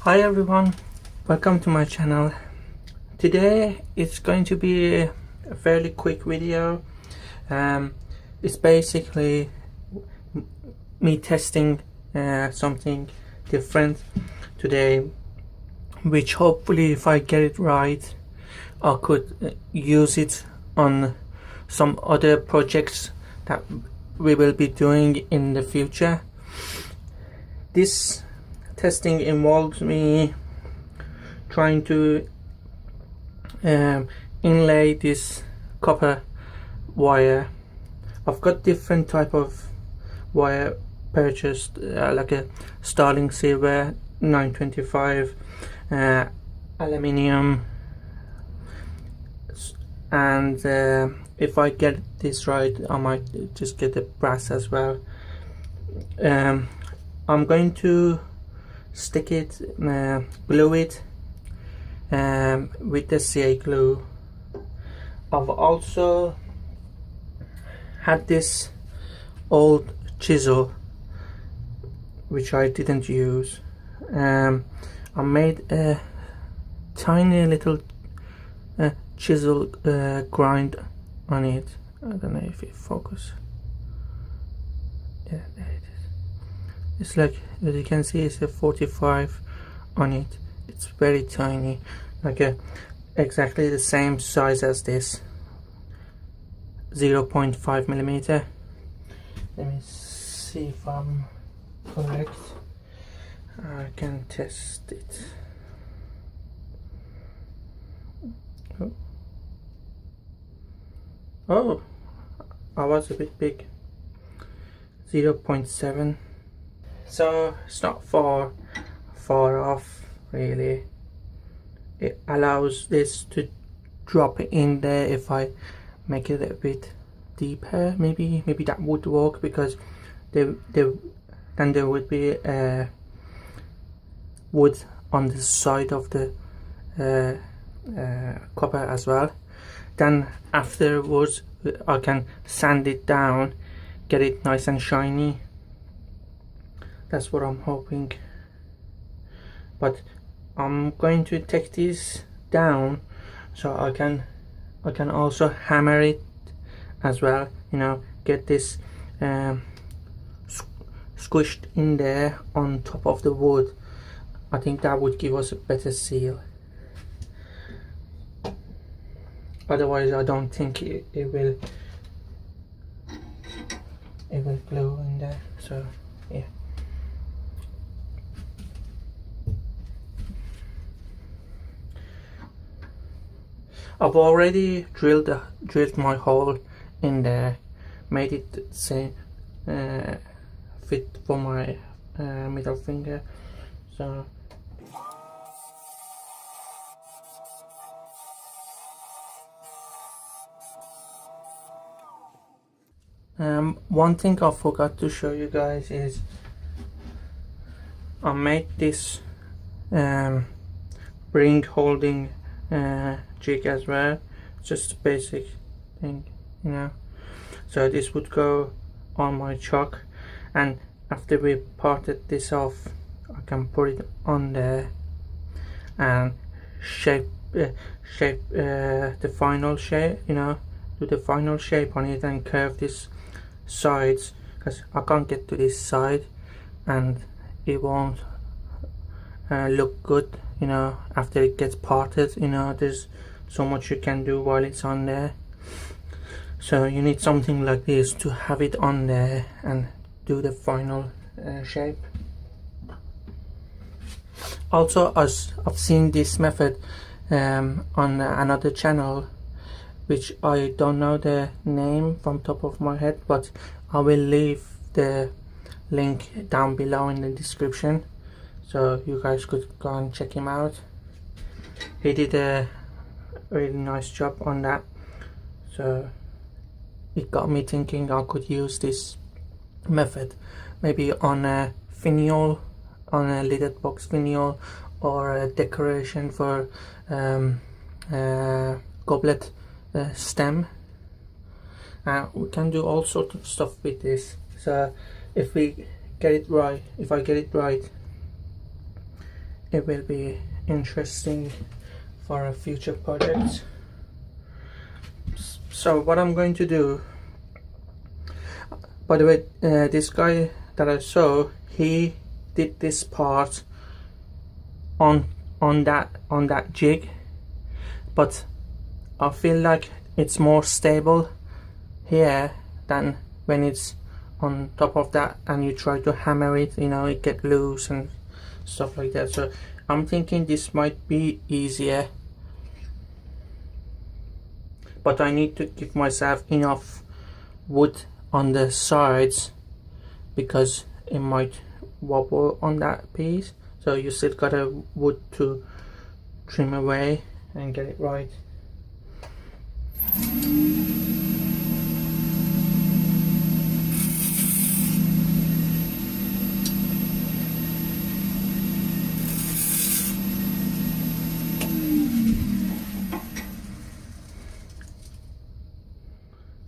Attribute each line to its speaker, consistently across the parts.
Speaker 1: Hi everyone, welcome to my channel. Today it's going to be a fairly quick video. It's basically me testing something different today, which hopefully if I get it right I could use it on some other projects that we will be doing in the future. This testing involves me trying to inlay this copper wire. I've got different type of wire purchased, like a sterling silver 925, aluminium, and if I get this right I might just get the brass as well. I'm going to stick it, glue it with the CA glue. I've also had this old chisel which I didn't use. I made a tiny little chisel grind on it. I don't know if it focus. Yeah, there it is. It's like, as you can see, it's a 45 on it. It's very tiny, like exactly the same size as this, 0.5 millimeter. Let me see if I'm correct. I can test it. Oh, I was a bit big. 0.7. So it's not far off really. It allows this to drop in there if I make it a bit deeper. Maybe that would work, because then there would be wood on the side of the copper as well. Then afterwards I can sand it down, get it nice and shiny. That's what I'm hoping. But I'm going to take this down so I can also hammer it as well, you know, get this squished in there on top of the wood. I think that would give us a better seal. Otherwise I don't think it will glue in there. So yeah. I've already drilled my hole in there, made it same fit for my middle finger. So one thing I forgot to show you guys is I made this ring holding jig as well, just a basic thing, you know. So this would go on my chuck, and after we parted this off I can put it on there and shape the final shape, you know, do the final shape on it and curve this sides, because I can't get to this side and it won't look good, you know, after it gets parted. You know, there's so much you can do while it's on there, so you need something like this to have it on there and do the final shape. Also, as I've seen this method on another channel, which I don't know the name from top of my head, but I will leave the link down below in the description, so you guys could go and check him out. He did a really nice job on that, so it got me thinking I could use this method maybe on a finial, on a lidded box finial, or a decoration for goblet stem. We can do all sorts of stuff with this. So if I get it right, it will be interesting for a future project. So what I'm going to do, by the way, this guy that I saw, he did this part on that jig, but I feel like it's more stable here than when it's on top of that and you try to hammer it, you know, it get loose and stuff like that. So I'm thinking this might be easier, but I need to give myself enough wood on the sides because it might wobble on that piece. So you still got a wood to trim away and get it right.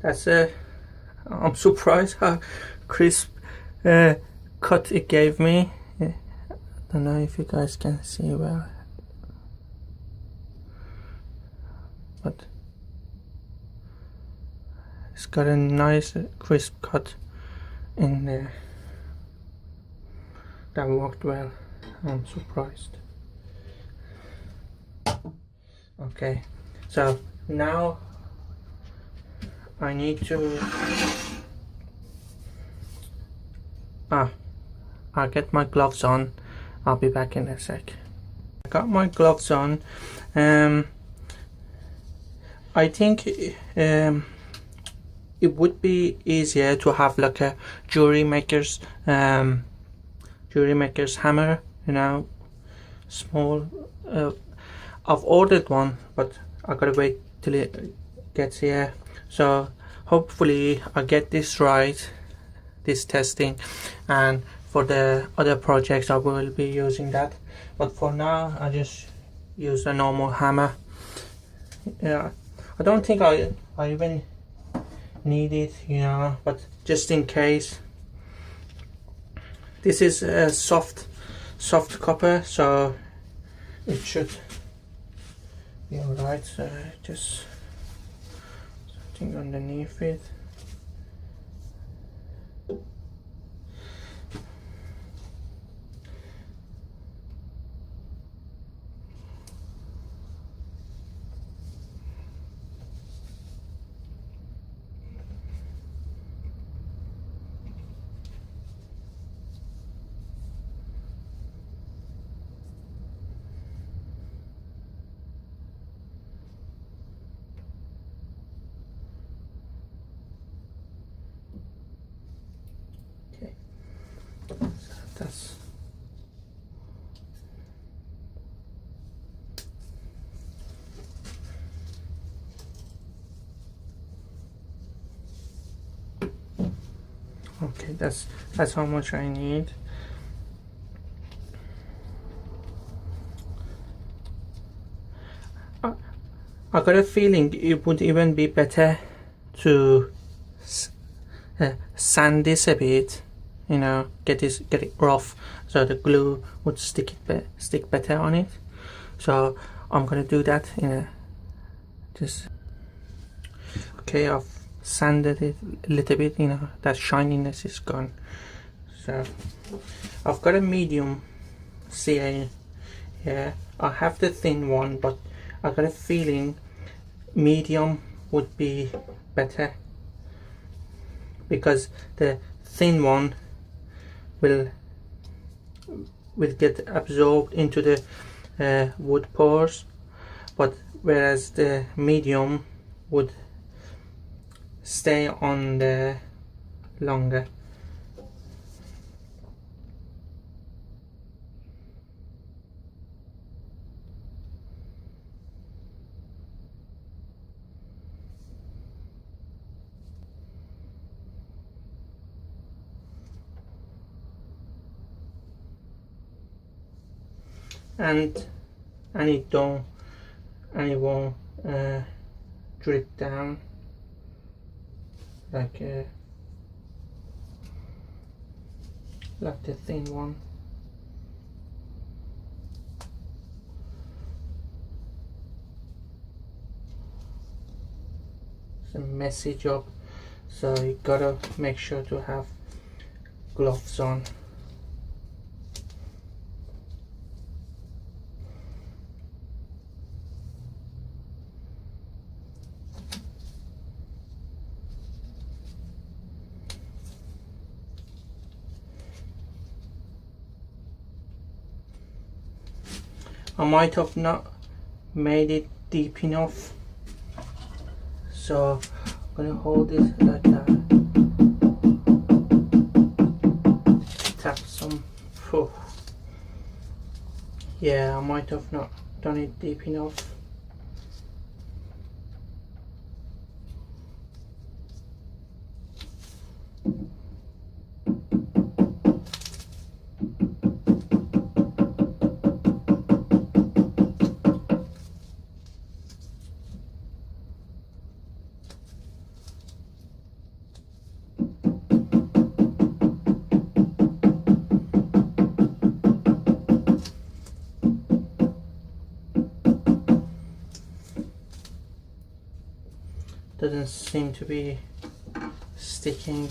Speaker 1: That's I'm surprised how crisp cut it gave me. I don't know if you guys can see well, but it's got a nice crisp cut in there. That worked well. I'm surprised. Okay, so now I need to I'll get my gloves on. I'll be back in a sec. I got my gloves on. I think it would be easier to have like a jewelry maker's hammer, you know, small. I've ordered one, but I gotta wait till it gets here. So hopefully I get this right, this testing, and for the other projects I will be using that, but for now I just use a normal hammer. Yeah, I don't think I even need it, you know, but just in case. This is a soft copper, so it should be alright. So just something underneath it. That's okay. That's how much I need. I got a feeling it would even be better to sand this a bit, you know, get it rough so the glue would stick better on it. So I'm gonna do that in a okay. I've sanded it a little bit, you know, that shininess is gone. So I've got a medium CA here. I have the thin one, but I got a feeling medium would be better because the thin one will get absorbed into the wood pores, but whereas the medium would stay on there longer. And it won't drip down like the thin one. a messy job, so you gotta make sure to have gloves on. I might have not made it deep enough, so I'm gonna hold it like that. Tap some. Whew. Yeah, I might have not done it deep enough. Doesn't seem to be sticking.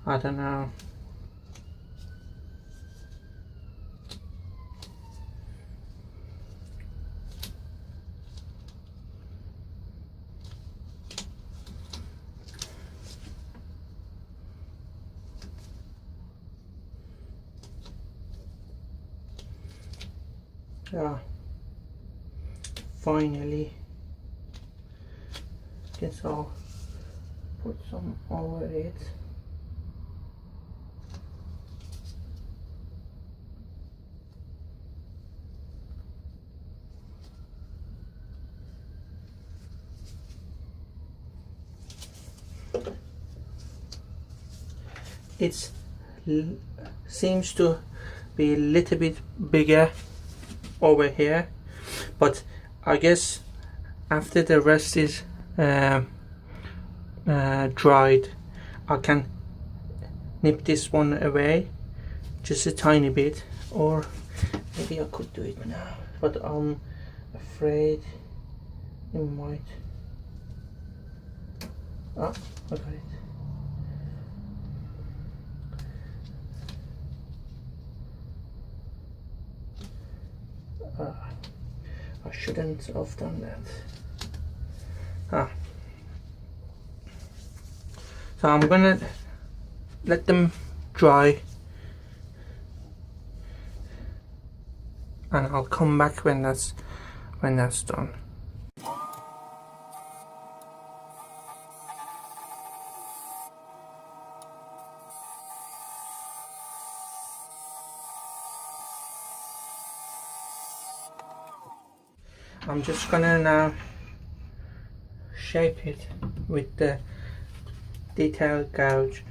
Speaker 1: I don't know. Yeah, finally. Guess I'll put some over it. It seems to be a little bit bigger over here, but I guess after the rest is dried, I can nip this one away just a tiny bit, or maybe I could do it now, but I'm afraid it might. Ah, I got it. I shouldn't have done that. So I'm gonna let them dry, and I'll come back when that's done. I'm just gonna now shape it with the detail gouge.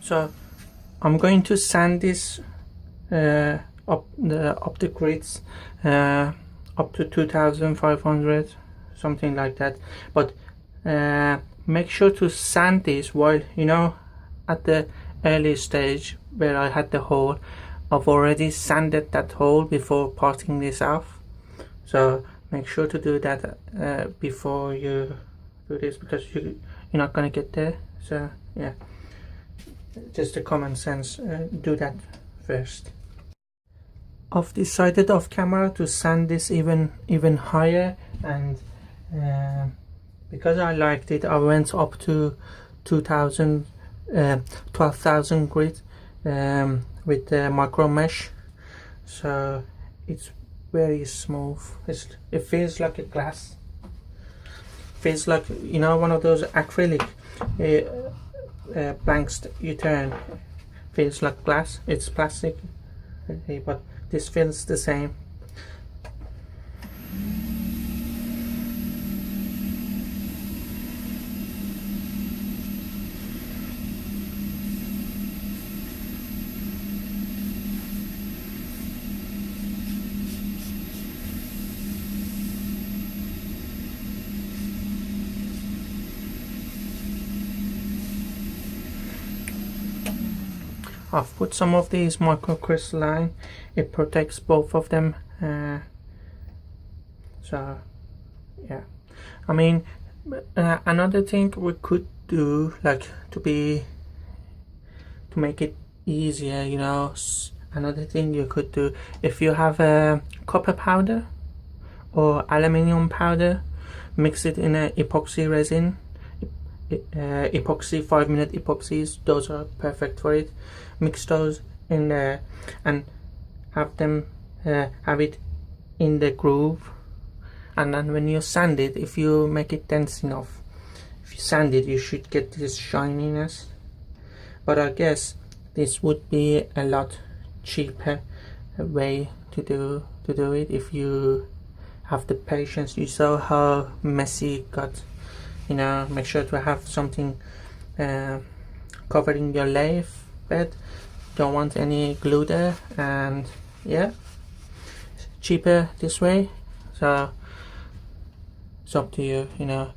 Speaker 1: So I'm going to sand this up the grids up to 2500, something like that, but make sure to sand this while, you know, at the early stage where I had the hole, I've already sanded that hole before parting this off, so make sure to do that before you do this, because you're not gonna get there. So yeah, just a common sense, do that first. I've decided off camera to sand this even higher and because I liked it, I went up to 2000 12,000 grit with the micro mesh, so it's very smooth. It feels like a glass, feels like, you know, one of those acrylic blanks you turn, feels like glass. It's plastic, okay, but this feels the same. I've put some of these microcrystalline, it protects both of them, so yeah. I mean, another thing we could do, like to make it easier, you know, another thing you could do, if you have a copper powder or aluminium powder, mix it in a epoxy resin, epoxy, 5-minute epoxies, those are perfect for it. Mix those in there and have it in the groove, and then when you sand it, if you make it dense enough, if you sand it, you should get this shininess. But I guess this would be a lot cheaper way to do it if you have the patience. You saw how messy it got, you know. Make sure to have something covering your lathe bed, don't want any glue there, and yeah, cheaper this way, so it's up to you, you know.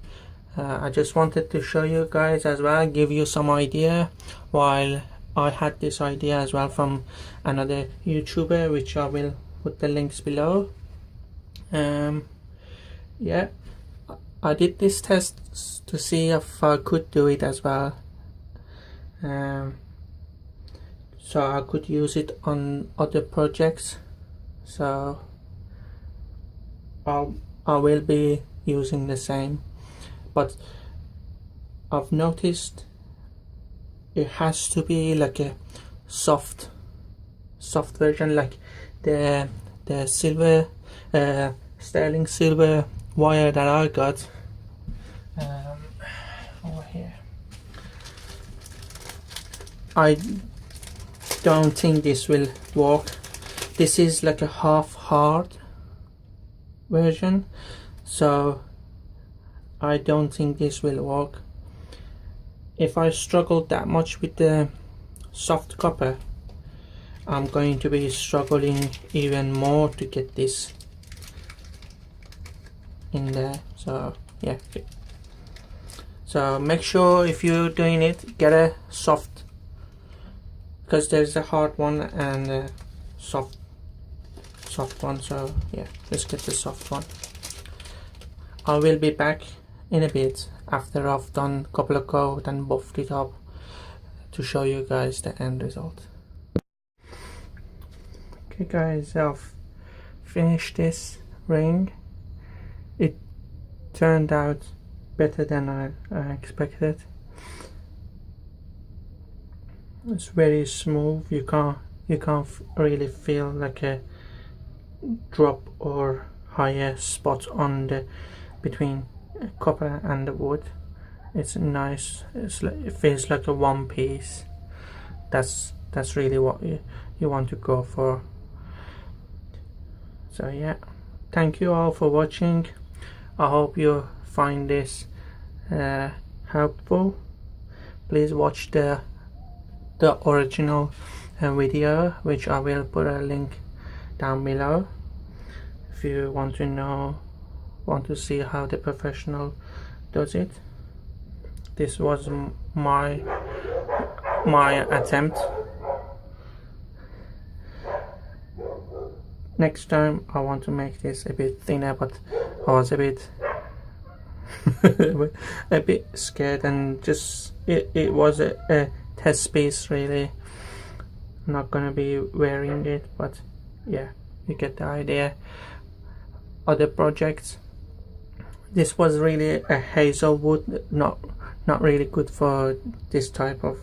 Speaker 1: I just wanted to show you guys as well, give you some idea, while I had this idea as well from another YouTuber, which I will put the links below. Yeah, I did this test to see if I could do it as well, so I could use it on other projects, so I will be using the same. But I've noticed it has to be like a soft version, like the silver sterling silver wire that I got over here. I don't think this will work. This is like a half hard version, so I don't think this will work. If I struggle that much with the soft copper, I'm going to be struggling even more to get this in there. So yeah, so make sure if you're doing it, get a soft, because there's a hard one and a soft one. So yeah, let's get the soft one. I will be back in a bit after I've done a couple of coats and buffed it up to show you guys the end result. Okay guys, I've finished this ring. It turned out better than I expected. It's very smooth. You can't really feel like a drop or higher spot on the between copper and the wood. It's nice. It feels like a one piece. That's really what you want to go for. So yeah, thank you all for watching. I hope you find this helpful. Please watch the original video, which I will put a link down below if you want to see how the professional does it. This was my attempt. Next time I want to make this a bit thinner, but I was a bit a bit scared, and just it was a test piece really. I'm not gonna be wearing it, but yeah, you get the idea. Other projects this was really a hazelwood, not really good for this type of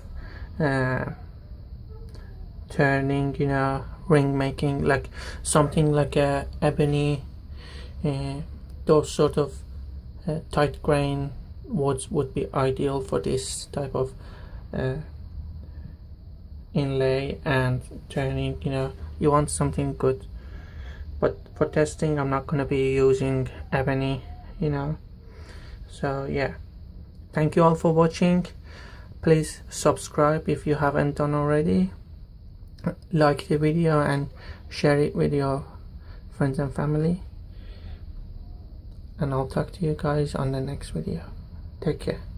Speaker 1: turning, you know, ring making. Like something like a ebony, those sort of tight grain woods would be ideal for this type of inlay and turning. You know, you want something good, but for testing I'm not going to be using ebony, you know. So yeah, thank you all for watching. Please subscribe if you haven't done already, like the video and share it with your friends and family, and I'll talk to you guys on the next video. Take care.